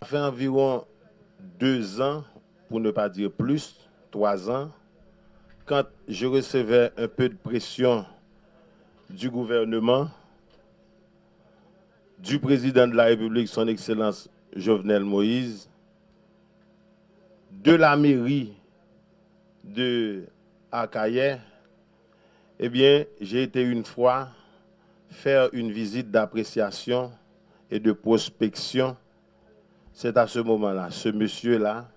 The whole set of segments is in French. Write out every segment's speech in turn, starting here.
Fait environ 2 ans, pour ne pas dire plus, 3 ans, quand je recevais un peu de pression du gouvernement, du président de la République, son Excellence Jovenel Moïse, de la mairie de Akaye, eh bien, j'ai été une fois faire une visite d'appréciation et de prospection. C'est à ce moment-là, ce monsieur-là,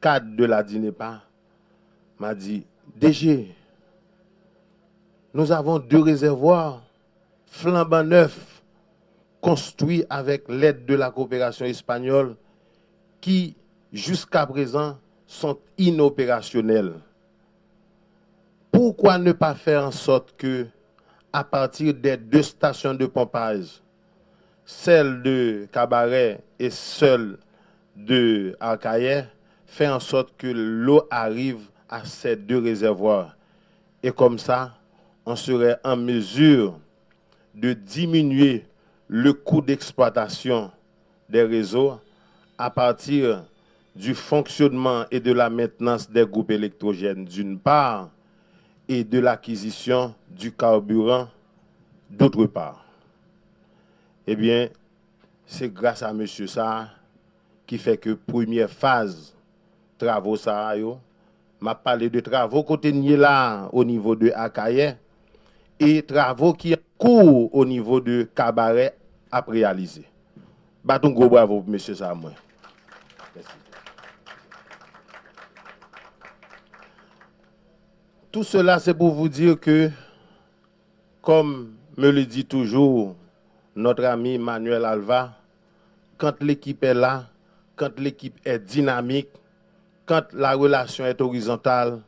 cadre de la DINEPA, m'a dit, DG, nous avons 2 réservoirs flambant neufs, construits avec l'aide de la coopération espagnole, qui, jusqu'à présent, sont inopérationnels. Pourquoi ne pas faire en sorte que, à partir des 2 stations de pompage, celle de Cabaret et celle de Akaye, fait en sorte que l'eau arrive à ces 2 réservoirs. Et comme ça, on serait en mesure de diminuer le coût d'exploitation des réseaux à partir du fonctionnement et de la maintenance des groupes électrogènes d'une part et de l'acquisition du carburant d'autre part. Eh bien, c'est grâce à M. Sarr qui fait que première phase travaux Sarr, m'a parlé de travaux côté là au niveau de Akaye et travaux qui courent au niveau de Cabaret à réaliser. Baton gros bravo pour M. Sarr. Merci. Tout cela, c'est pour vous dire que, comme me le dit toujours notre ami Manuel Alva, quand l'équipe est là, quand l'équipe est dynamique, quand la relation est horizontale,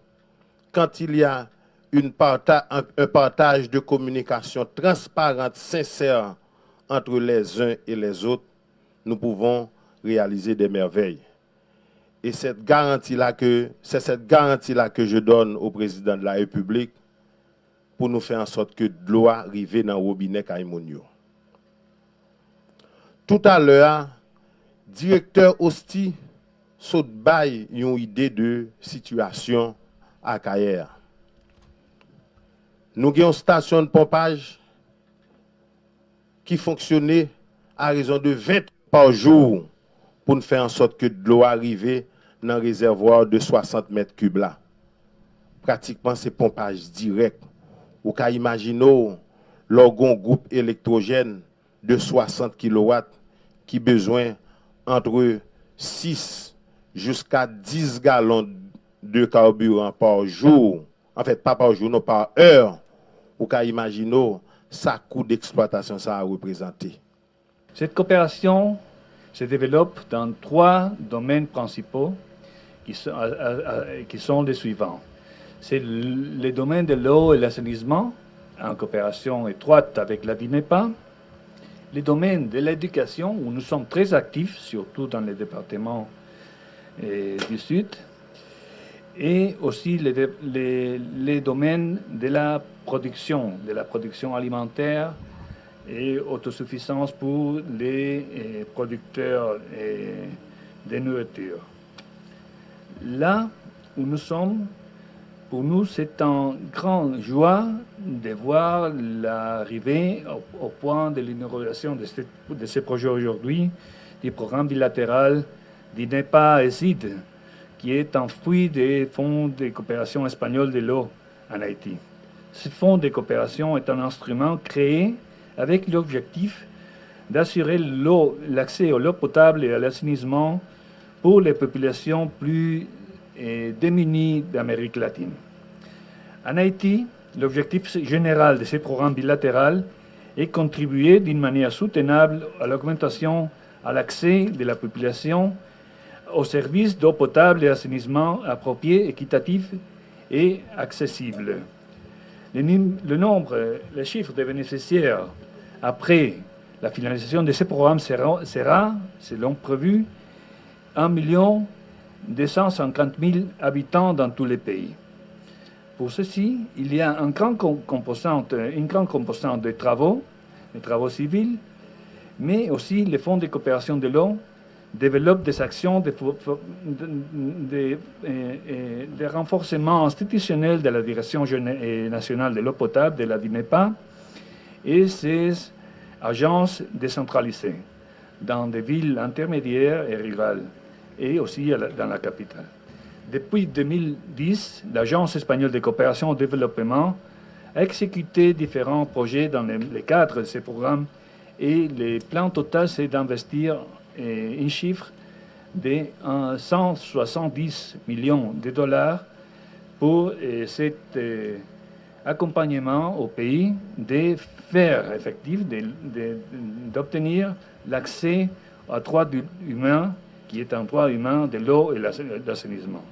quand il y a un partage de communication transparente, sincère entre les uns et les autres, nous pouvons réaliser des merveilles. Et cette garantie-là c'est cette garantie-là que je donne au président de la République pour nous faire en sorte que de l'eau arrive dans le robinet Kaïmonio. Tout à l'heure, directeur Osti saute bail une idée de situation à Kayer. Nous avons une station de pompage qui fonctionnait à raison de 20 par jour pour nous faire en sorte que de l'eau arrive dans le réservoir de 60 mètres cubes là. Pratiquement c'est pompage direct. Vous pouvez imaginer l'orgon groupe électrogène de 60 kW qui besoin entre 6 jusqu'à 10 gallons de carburant par jour. En fait, pas par jour, non, par heure. Vous pouvez imaginer ça coût d'exploitation ça a représenté. Cette coopération se développe dans 3 domaines principaux qui sont les suivants. C'est le domaine de l'eau et l'assainissement, en coopération étroite avec la DINEPA. les domaines de l'éducation, où nous sommes très actifs, surtout dans les départements du Sud, et aussi les domaines de la production alimentaire et autosuffisance pour les producteurs de nourriture. Là où nous sommes, pour nous, c'est une grande joie de voir l'arrivée au point de l'inauguration de ce projet aujourd'hui, du programme bilatéral d'INEPA et SID, qui est un fruit des fonds de coopération espagnole de l'eau en Haïti. Ce fonds de coopération est un instrument créé avec l'objectif d'assurer l'accès à l'eau potable et à l'assainissement pour les populations plus démunies d'Amérique latine. En Haïti, l'objectif général de ce programme bilatéral est contribuer d'une manière soutenable à l'augmentation à l'accès de la population aux services d'eau potable et d'assainissement appropriés, équitatifs et accessibles. Les chiffres des bénéficiaires après la finalisation de ce programme sera, selon prévu, 1 250 000 habitants dans tous les pays. Pour ceci, il y a une grande composante de travaux civils, mais aussi les fonds de coopération de l'eau développent des actions de renforcement institutionnel de la Direction nationale de l'eau potable, de la DINEPA, et ses agences décentralisées dans des villes intermédiaires et rurales, et aussi dans la capitale. Depuis 2010, l'Agence espagnole de coopération au développement a exécuté différents projets dans le cadre de ces programmes, et le plan total, c'est d'investir un chiffre de 170 millions de dollars pour cet accompagnement au pays de faire effectif, d'obtenir l'accès à droit humain, qui est un droit humain de l'eau et de l'assainissement.